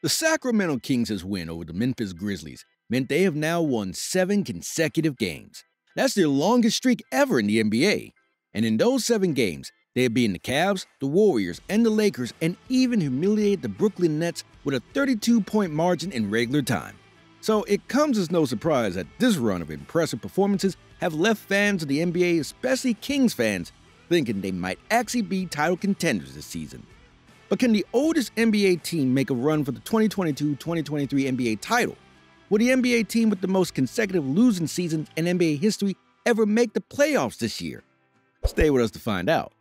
The Sacramento Kings' win over the Memphis Grizzlies meant they have now won 7 consecutive games. That's their longest streak ever in the NBA. And in those 7 games, they have beaten the Cavs, the Warriors, and the Lakers, and even humiliated the Brooklyn Nets with a 32-point margin in regular time. So it comes as no surprise that this run of impressive performances have left fans of the NBA, especially Kings fans, thinking they might actually be title contenders this season. But can the oldest NBA team make a run for the 2022-2023 NBA title? Will the NBA team with the most consecutive losing seasons in NBA history ever make the playoffs this year? Stay with us to find out.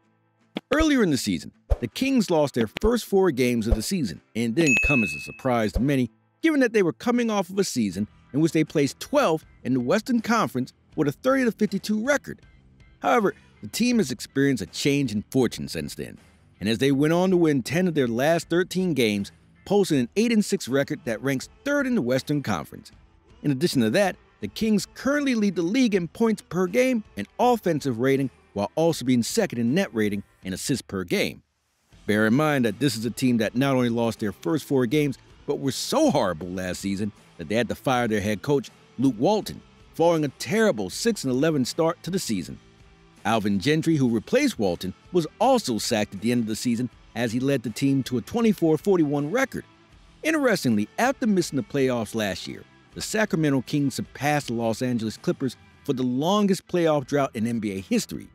Earlier in the season, the Kings lost their first 4 games of the season, and it didn't come as a surprise to many, given that they were coming off of a season in which they placed 12th in the Western Conference with a 30-52 record. However, the team has experienced a change in fortune since then, and as they went on to win 10 of their last 13 games, posting an 8-6 record that ranks 3rd in the Western Conference. In addition to that, the Kings currently lead the league in points per game and offensive rating, while also being 2nd in net rating and assists per game. Bear in mind that this is a team that not only lost their first 4 games, but were so horrible last season that they had to fire their head coach, Luke Walton, following a terrible 6-11 start to the season. Alvin Gentry, who replaced Walton, was also sacked at the end of the season as he led the team to a 24-41 record. Interestingly, after missing the playoffs last year, the Sacramento Kings surpassed the Los Angeles Clippers for the longest playoff drought in NBA history,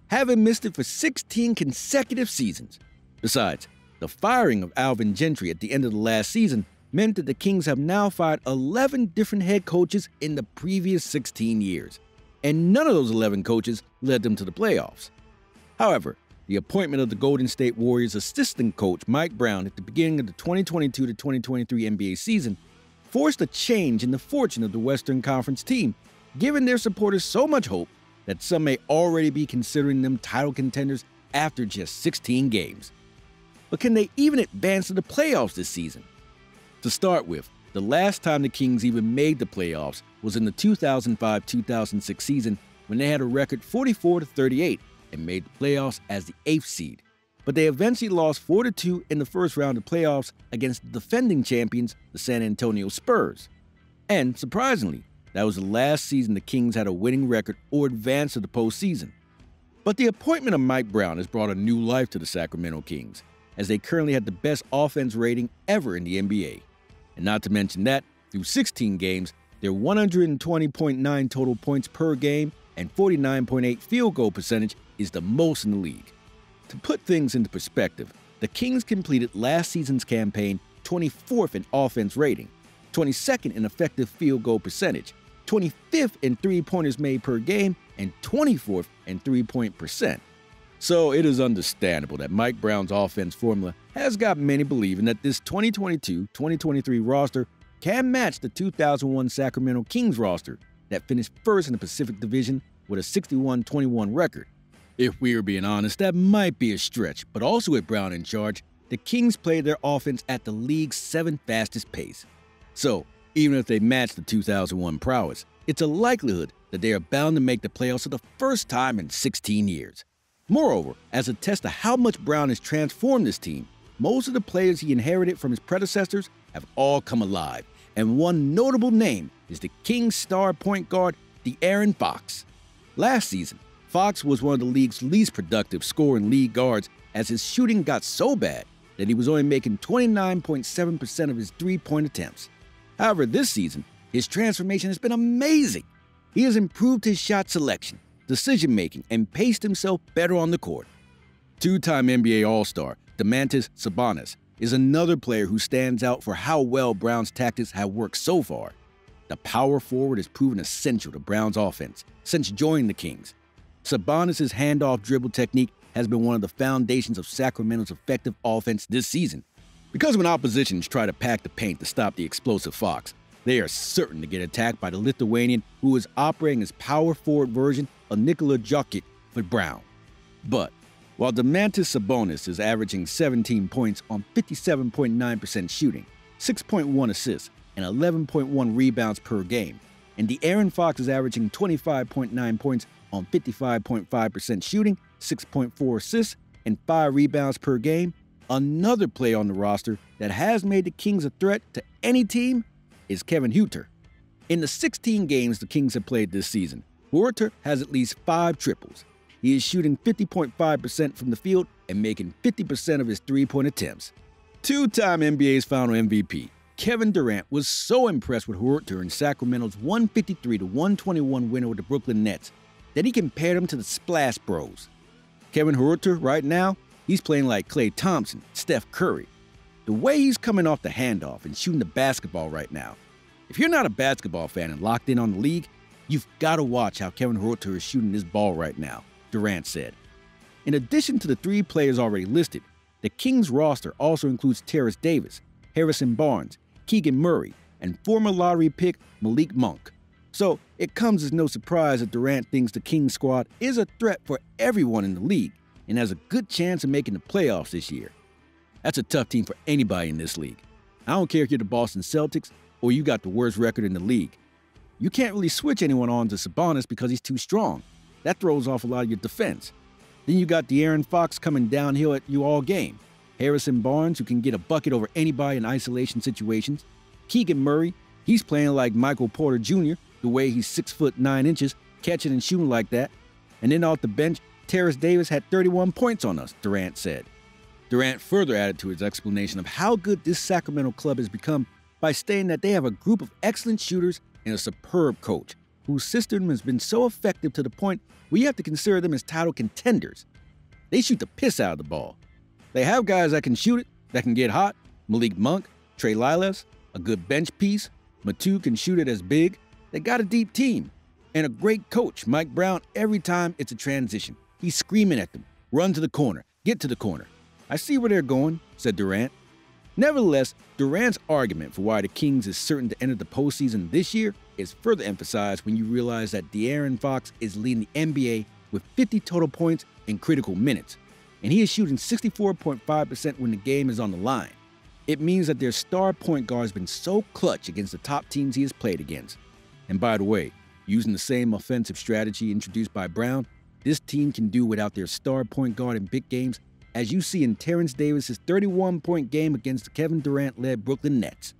having missed it for 16 consecutive seasons. Besides, the firing of Alvin Gentry at the end of the last season meant that the Kings have now fired 11 different head coaches in the previous 16 years, and none of those 11 coaches led them to the playoffs. However, the appointment of the Golden State Warriors assistant coach Mike Brown at the beginning of the 2022-2023 NBA season forced a change in the fortune of the Western Conference team, giving their supporters so much hope that some may already be considering them title contenders after just 16 games. But can they even advance to the playoffs this season? To start with, the last time the Kings even made the playoffs was in the 2005-2006 season when they had a record 44-38 and made the playoffs as the 8th seed. But they eventually lost 4-2 in the first round of playoffs against the defending champions, the San Antonio Spurs. And surprisingly, that was the last season the Kings had a winning record or advanced to the postseason. But the appointment of Mike Brown has brought a new life to the Sacramento Kings, as they currently have the best offense rating ever in the NBA. And not to mention that, through 16 games, their 120.9 total points per game and 49.8 field goal percentage is the most in the league. To put things into perspective, the Kings completed last season's campaign 24th in offense rating, 22nd in effective field goal percentage, 25th in three-pointers made per game, and 24th in three-point percent. So it is understandable that Mike Brown's offense formula has got many believing that this 2022-2023 roster can match the 2001 Sacramento Kings roster that finished first in the Pacific Division with a 61-21 record. If we are being honest, that might be a stretch, but also with Brown in charge, the Kings played their offense at the league's 7th fastest pace. So, even if they match the 2001 prowess, it's a likelihood that they are bound to make the playoffs for the first time in 16 years. Moreover, as a test of how much Brown has transformed this team, most of the players he inherited from his predecessors have all come alive, and one notable name is the Kings star point guard, De'Aaron Fox. Last season, Fox was one of the league's least productive scoring league guards as his shooting got so bad that he was only making 29.7% of his three-point attempts. However, this season, his transformation has been amazing. He has improved his shot selection, decision-making, and paced himself better on the court. 2-time NBA All-Star Domantas Sabonis is another player who stands out for how well Brown's tactics have worked so far. The power forward has proven essential to Brown's offense since joining the Kings. Sabonis' handoff dribble technique has been one of the foundations of Sacramento's effective offense this season. Because when oppositions try to pack the paint to stop the explosive Fox, they are certain to get attacked by the Lithuanian who is operating as power forward version of Nikola Jokic for Brown. But while Domantas Sabonis is averaging 17 points on 57.9% shooting, 6.1 assists, and 11.1 rebounds per game, and De'Aaron Fox is averaging 25.9 points on 55.5% shooting, 6.4 assists, and 5 rebounds per game, Another player on the roster that has made the Kings a threat to any team is Kevin Huerter. In the 16 games the Kings have played this season, Huerter has at least 5 triples. He is shooting 50.5% from the field and making 50% of his three-point attempts. Two-time NBA's Final MVP, Kevin Durant was so impressed with Huerter in Sacramento's 153-121 win over the Brooklyn Nets that he compared him to the Splash Bros. Kevin Huerter, right now, he's playing like Klay Thompson, Steph Curry. The way he's coming off the handoff and shooting the basketball right now. If you're not a basketball fan and locked in on the league, you've got to watch how Kevin Huerter is shooting this ball right now, Durant said. In addition to the 3 players already listed, the Kings roster also includes Terrence Davis, Harrison Barnes, Keegan Murray, and former lottery pick Malik Monk. So it comes as no surprise that Durant thinks the Kings squad is a threat for everyone in the league and has a good chance of making the playoffs this year. That's a tough team for anybody in this league. I don't care if you're the Boston Celtics or you got the worst record in the league. You can't really switch anyone on to Sabonis because he's too strong. That throws off a lot of your defense. Then you got De'Aaron Fox coming downhill at you all game. Harrison Barnes, who can get a bucket over anybody in isolation situations. Keegan Murray, he's playing like Michael Porter Jr., the way he's 6'9", catching and shooting like that. And then off the bench, Terrence Davis had 31 points on us, Durant said. Durant further added to his explanation of how good this Sacramento club has become by stating that they have a group of excellent shooters and a superb coach, whose system has been so effective to the point where you have to consider them as title contenders. They shoot the piss out of the ball. They have guys that can shoot it, that can get hot. Malik Monk, Trey Lyles, a good bench piece. Matu can shoot it as big. They got a deep team. And a great coach, Mike Brown, every time it's a transition. He's screaming at them, run to the corner, get to the corner. I see where they're going, said Durant. Nevertheless, Durant's argument for why the Kings is certain to enter the postseason this year is further emphasized when you realize that De'Aaron Fox is leading the NBA with 50 total points in critical minutes, and he is shooting 64.5% when the game is on the line. It means that their star point guard has been so clutch against the top teams he has played against. And by the way, using the same offensive strategy introduced by Brown, this team can do without their star point guard in big games, as you see in Terrence Davis' 31-point game against the Kevin Durant-led Brooklyn Nets.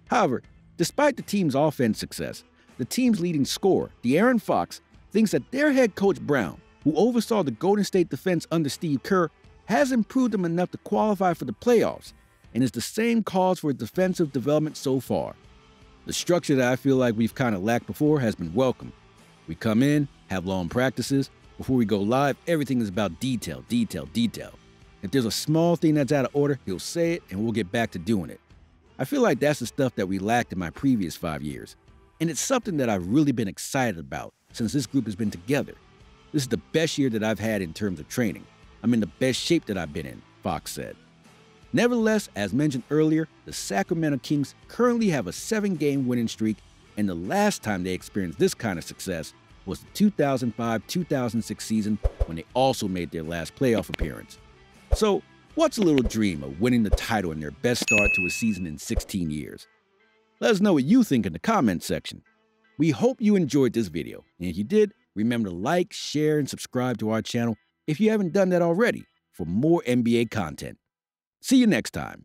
However, despite the team's offense success, the team's leading scorer, De'Aaron Fox, thinks that their head coach Brown, who oversaw the Golden State defense under Steve Kerr, has improved them enough to qualify for the playoffs, and is the same cause for defensive development so far. The structure that I feel like we've kind of lacked before has been welcome. We come in, have long practices. Before we go live, everything is about detail, detail, detail. If there's a small thing that's out of order, he'll say it and we'll get back to doing it. I feel like that's the stuff that we lacked in my previous 5 years. And it's something that I've really been excited about since this group has been together. This is the best year that I've had in terms of training. I'm in the best shape that I've been in, Fox said. Nevertheless, as mentioned earlier, the Sacramento Kings currently have a 7-game winning streak, and the last time they experienced this kind of success was the 2005-2006 season, when they also made their last playoff appearance. So, what's a little dream of winning the title in their best start to a season in 16 years? Let us know what you think in the comments section. We hope you enjoyed this video, and if you did, remember to like, share, and subscribe to our channel if you haven't done that already for more NBA content. See you next time.